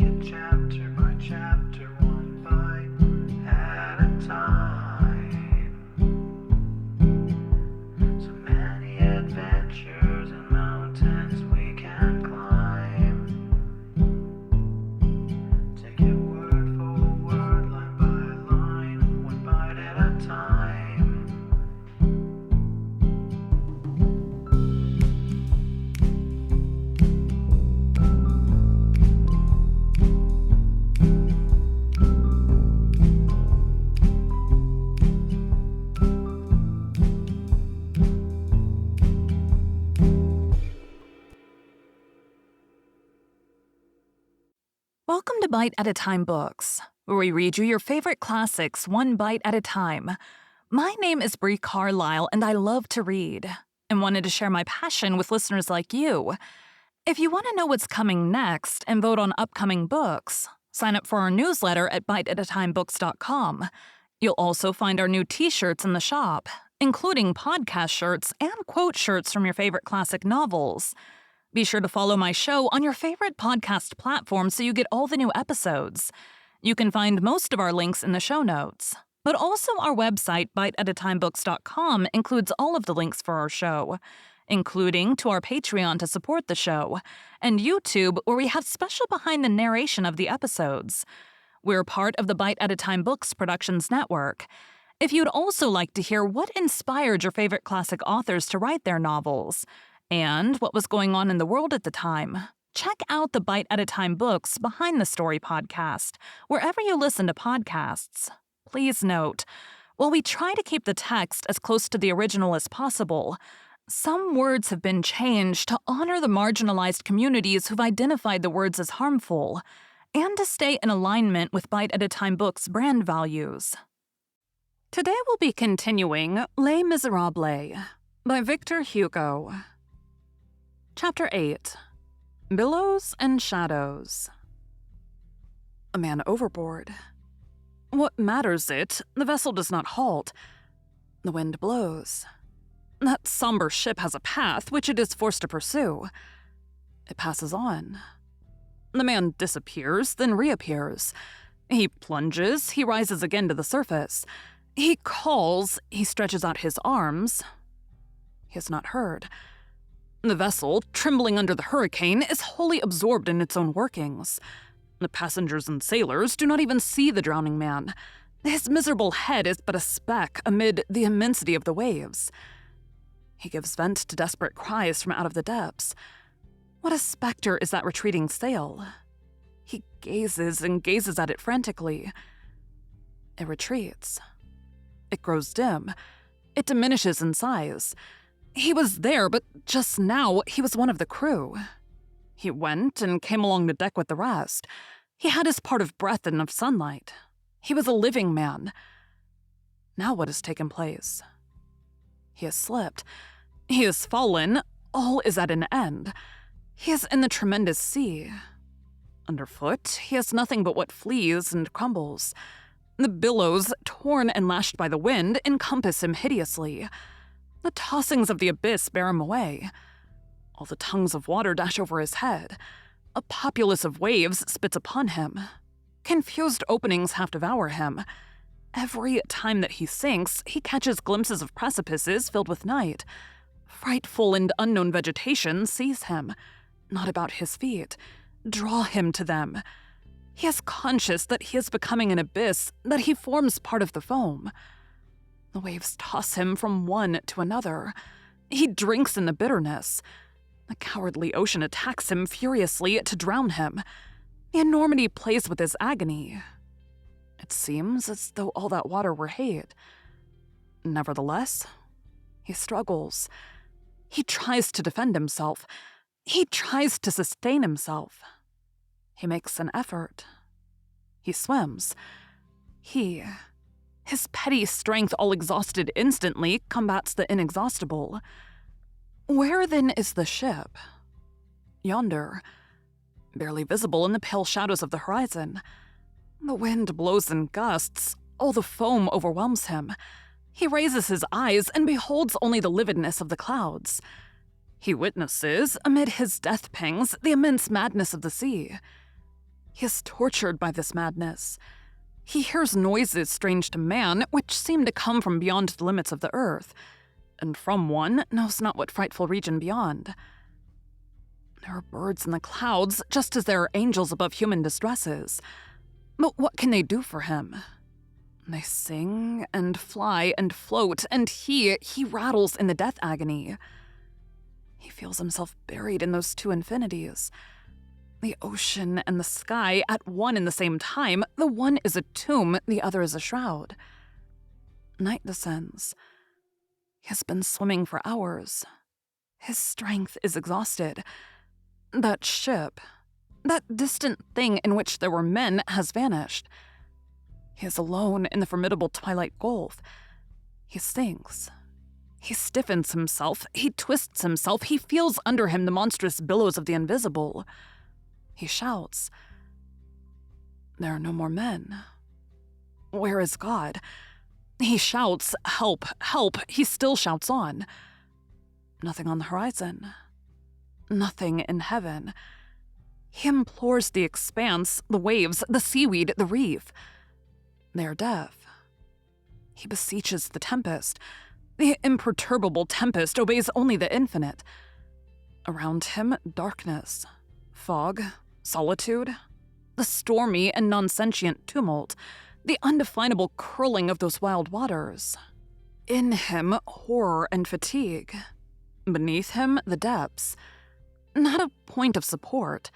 it chapter by chapter, one bite at a time. So many adventures and mountains we can climb. Take it word for word, line by line, one bite at a time. Welcome to Bite at a Time Books, where we read you your favorite classics one bite at a time. My name is Bree Carlile, and I love to read, and wanted to share my passion with listeners like you. If you want to know what's coming next and vote on upcoming books, sign up for our newsletter at biteatatimebooks.com. You'll also find our new t-shirts in the shop, including podcast shirts and quote shirts from your favorite classic novels. Be sure to follow my show on your favorite podcast platform so you get all the new episodes. You can find most of our links in the show notes, but also our website, biteatatimebooks.com, includes all of the links for our show, including to our Patreon to support the show, and YouTube, where we have special behind the narration of the episodes. We're part of the Bite at a Time Books Productions Network. If you'd also like to hear what inspired your favorite classic authors to write their novels, and what was going on in the world at the time, check out the Bite at a Time Books Behind the Story podcast, wherever you listen to podcasts. Please note, while we try to keep the text as close to the original as possible, some words have been changed to honor the marginalized communities who've identified the words as harmful, and to stay in alignment with Bite at a Time Books' brand values. Today we'll be continuing Les Miserables by Victor Hugo. Chapter 8. Billows and Shadows. A man overboard. What matters it? The vessel does not halt. The wind blows. That somber ship has a path which it is forced to pursue. It passes on. The man disappears, then reappears. He plunges, he rises again to the surface. He calls, he stretches out his arms. He is not heard. The vessel, trembling under the hurricane, is wholly absorbed in its own workings. The passengers and sailors do not even see the drowning man. His miserable head is but a speck amid the immensity of the waves. He gives vent to desperate cries from out of the depths. What a specter is that retreating sail? He gazes and gazes at it frantically. It retreats. It grows dim. It diminishes in size. He was there, but just now he was one of the crew. He went and came along the deck with the rest. He had his part of breath and of sunlight. He was a living man. Now what has taken place? He has slipped. He has fallen. All is at an end. He is in the tremendous sea. Underfoot, he has nothing but what flees and crumbles. The billows, torn and lashed by the wind, encompass him hideously. The tossings of the abyss bear him away. All the tongues of water dash over his head. A populace of waves spits upon him. Confused openings half devour him. Every time that he sinks, he catches glimpses of precipices filled with night. Frightful and unknown vegetation seize him, not about his feet, draw him to them. He is conscious that he is becoming an abyss, that he forms part of the foam. The waves toss him from one to another. He drinks in the bitterness. The cowardly ocean attacks him furiously to drown him. The enormity plays with his agony. It seems as though all that water were hate. Nevertheless, he struggles. He tries to defend himself. He tries to sustain himself. He makes an effort. He swims. His petty strength, all exhausted instantly, combats the inexhaustible. Where then is the ship? Yonder, barely visible in the pale shadows of the horizon. The wind blows in gusts. All the foam overwhelms him. He raises his eyes and beholds only the lividness of the clouds. He witnesses, amid his death pangs, the immense madness of the sea. He is tortured by this madness. He hears noises strange to man, which seem to come from beyond the limits of the earth, and from one knows not what frightful region beyond. There are birds in the clouds, just as there are angels above human distresses. But what can they do for him? They sing and fly and float, and he rattles in the death agony. He feels himself buried in those two infinities. The ocean and the sky at one and the same time. The one is a tomb, the other is a shroud. Night descends. He has been swimming for hours. His strength is exhausted. That ship, that distant thing in which there were men, has vanished. He is alone in the formidable twilight gulf. He sinks. He stiffens himself. He twists himself. He feels under him the monstrous billows of the invisible. He shouts. There are no more men. Where is God? He shouts, "Help, help!" He still shouts on. Nothing on the horizon. Nothing in heaven. He implores the expanse, the waves, the seaweed, the reef. They are deaf. He beseeches the tempest. The imperturbable tempest obeys only the infinite. Around him, darkness, fog, solitude, the stormy and non-sentient tumult, the undefinable curling of those wild waters. In him, horror and fatigue. Beneath him, the depths. Not a point of support.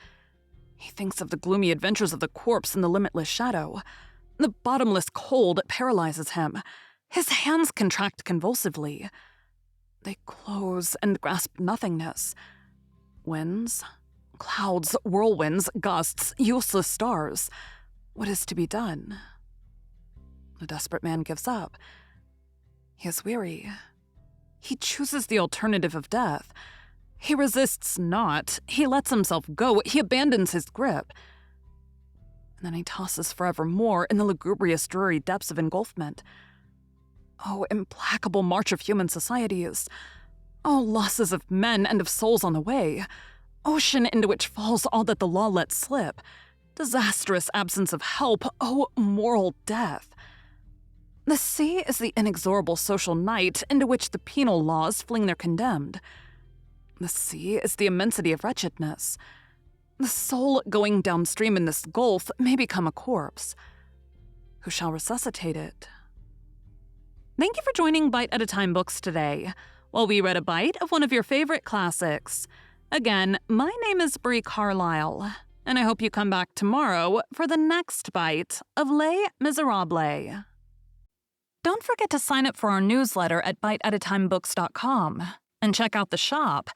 He thinks of the gloomy adventures of the corpse in the limitless shadow. The bottomless cold paralyzes him. His hands contract convulsively. They close and grasp nothingness. Winds, clouds, whirlwinds, gusts, useless stars. What is to be done? The desperate man gives up. He is weary. He chooses the alternative of death. He resists not. He lets himself go. He abandons his grip. And then he tosses forevermore in the lugubrious, dreary depths of engulfment. Oh, implacable march of human societies. Oh, losses of men and of souls on the way. Ocean into which falls all that the law lets slip. Disastrous absence of help. Oh, moral death. The sea is the inexorable social night into which the penal laws fling their condemned. The sea is the immensity of wretchedness. The soul going downstream in this gulf may become a corpse. Who shall resuscitate it? Thank you for joining Bite at a Time Books today, while we read a bite of one of your favorite classics. Again, my name is Bree Carlile, and I hope you come back tomorrow for the next bite of Les Miserables. Don't forget to sign up for our newsletter at biteatatimebooks.com and check out the shop.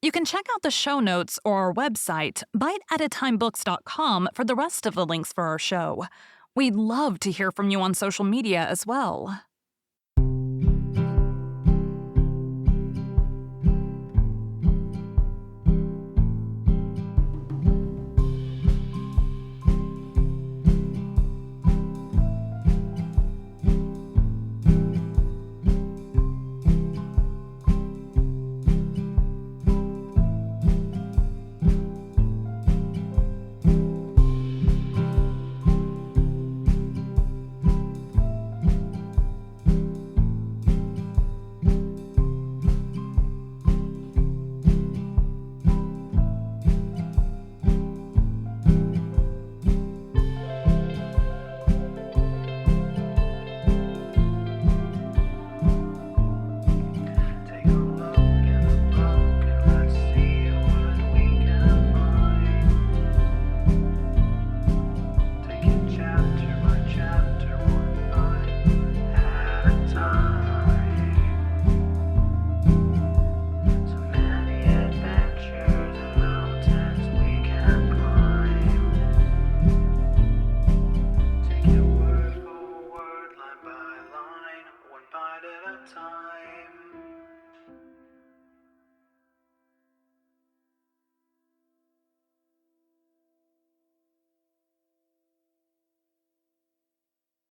You can check out the show notes or our website, biteatatimebooks.com, for the rest of the links for our show. We'd love to hear from you on social media as well.